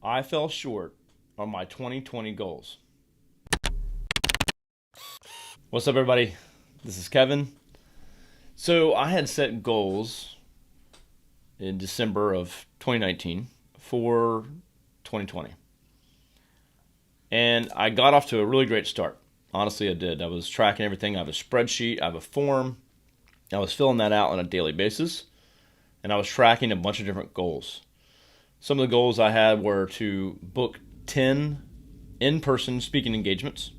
I fell short on my 2020 goals. What's up, everybody? This is Kevin. So, I had set goals in December of 2019 for 2020. And I got off to a really great start. Honestly, I did. I was tracking everything. I have a spreadsheet, I have a form. I was filling that out on a daily basis. And I was tracking a bunch of different goals. Some of the goals I had were to book 10 in-person speaking engagements,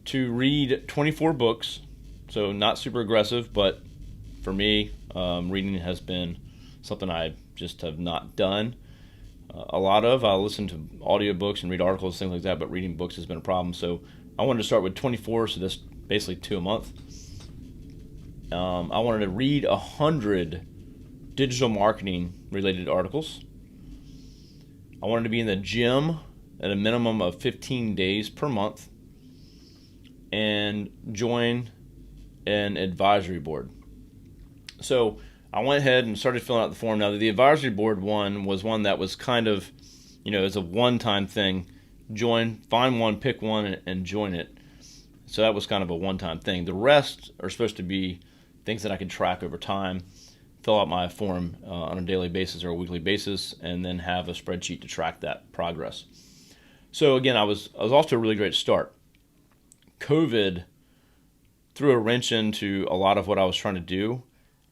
to read 24 books, so not super aggressive, but for me, reading has been something I just have not done a lot of. I listen to audiobooks and read articles, things like that, but reading books has been a problem. So I wanted to start with 24, so that's basically 2 a month. I wanted to read 100 digital marketing related articles. I wanted to be in the gym at a minimum of 15 days per month and join an advisory board. So I went ahead and started filling out the form. Now, the advisory board one was one that was kind of, it's a one-time thing. Find one, pick one, and join it. So that was kind of a one-time thing. The rest are supposed to be things that I could track over time, fill out my form on a daily basis or a weekly basis, and then have a spreadsheet to track that progress. So again, I was off to a really great start. COVID threw a wrench into a lot of what I was trying to do,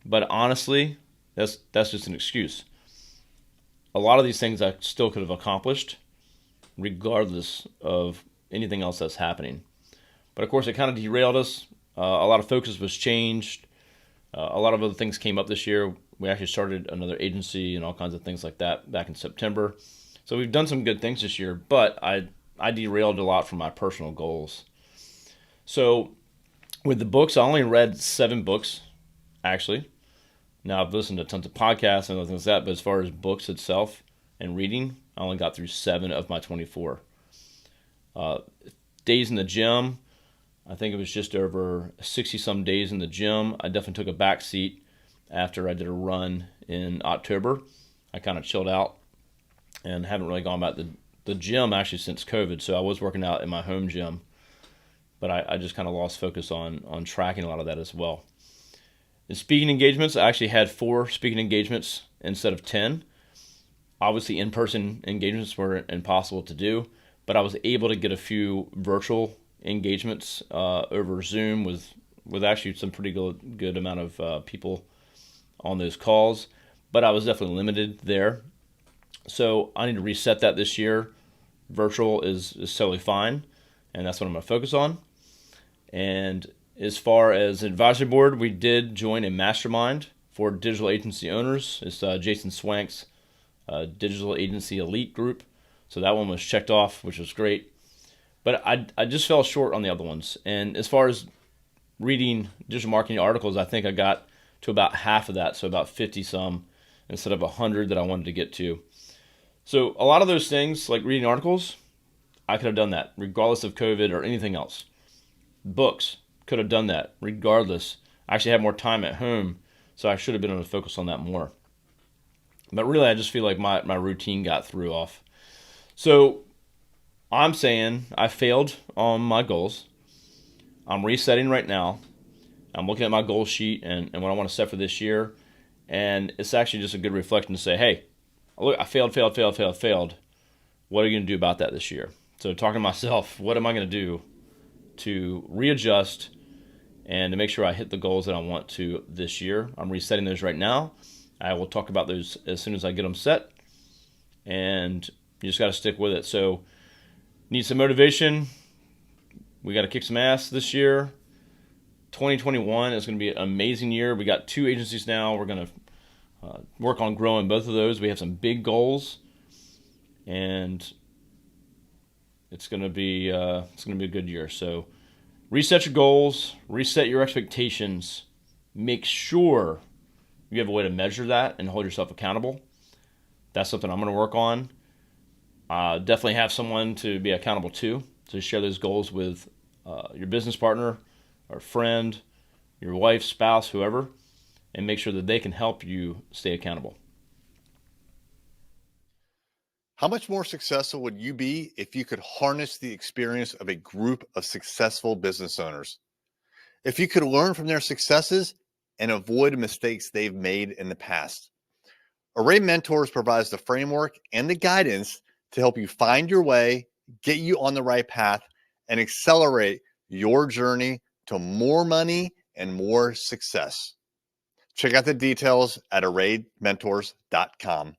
but honestly, that's just an excuse. A lot of these things I still could have accomplished, regardless of anything else that's happening. But of course, it kind of derailed us. A lot of focus was changed. A lot of other things came up this year. We actually started another agency and all kinds of things like that back in September. So we've done some good things this year, but I derailed a lot from my personal goals. So with the books, I only read 7 books, actually. Now, I've listened to tons of podcasts and other things like that, but as far as books itself and reading, I only got through 7 of my 24. Days in the gym, I think it was just over 60-some days in the gym. I definitely took a back seat after I did a run in October. I kind of chilled out and haven't really gone back to the gym actually since COVID, so I was working out in my home gym. But I just kind of lost focus on tracking a lot of that as well. In speaking engagements, I actually had 4 speaking engagements instead of 10. Obviously, in-person engagements were impossible to do, but I was able to get a few virtual engagements over Zoom with actually some pretty good amount of people on those calls. But I was definitely limited there. So I need to reset that this year. Virtual is totally fine, and that's what I'm going to focus on. And as far as advisory board, we did join a mastermind for digital agency owners. It's Jason Swank's Digital Agency Elite group. So that one was checked off, which was great. But I just fell short on the other ones. And as far as reading digital marketing articles, I think I got to about half of that, so about 50-some instead of 100 that I wanted to get to. So a lot of those things, like reading articles, I could have done that regardless of COVID or anything else. Books, could have done that regardless. I actually had more time at home, so I should have been able to focus on that more. But really, I just feel like my routine got threw off. So I'm saying I failed on my goals. I'm resetting right now. I'm looking at my goal sheet and what I want to set for this year. And it's actually just a good reflection to say, hey, look, I failed. What are you going to do about that this year? So talking to myself, what am I going to do to readjust and to make sure I hit the goals that I want to this year? I'm resetting those right now. I will talk about those as soon as I get them set. And you just got to stick with it. So need some motivation. We got to kick some ass this year. 2021 is going to be an amazing year. We got 2 agencies now. We're going to work on growing both of those. We have some big goals, and it's going to be a good year. So reset your goals, reset your expectations. Make sure you have a way to measure that and hold yourself accountable. That's something I'm going to work on. Definitely have someone to be accountable to share those goals with your business partner or friend, your wife, spouse, whoever, and make sure that they can help you stay accountable. How much more successful would you be if you could harness the experience of a group of successful business owners? If you could learn from their successes and avoid mistakes they've made in the past? Array Mentors provides the framework and the guidance to help you find your way, get you on the right path, and accelerate your journey to more money and more success. Check out the details at arraymentors.com.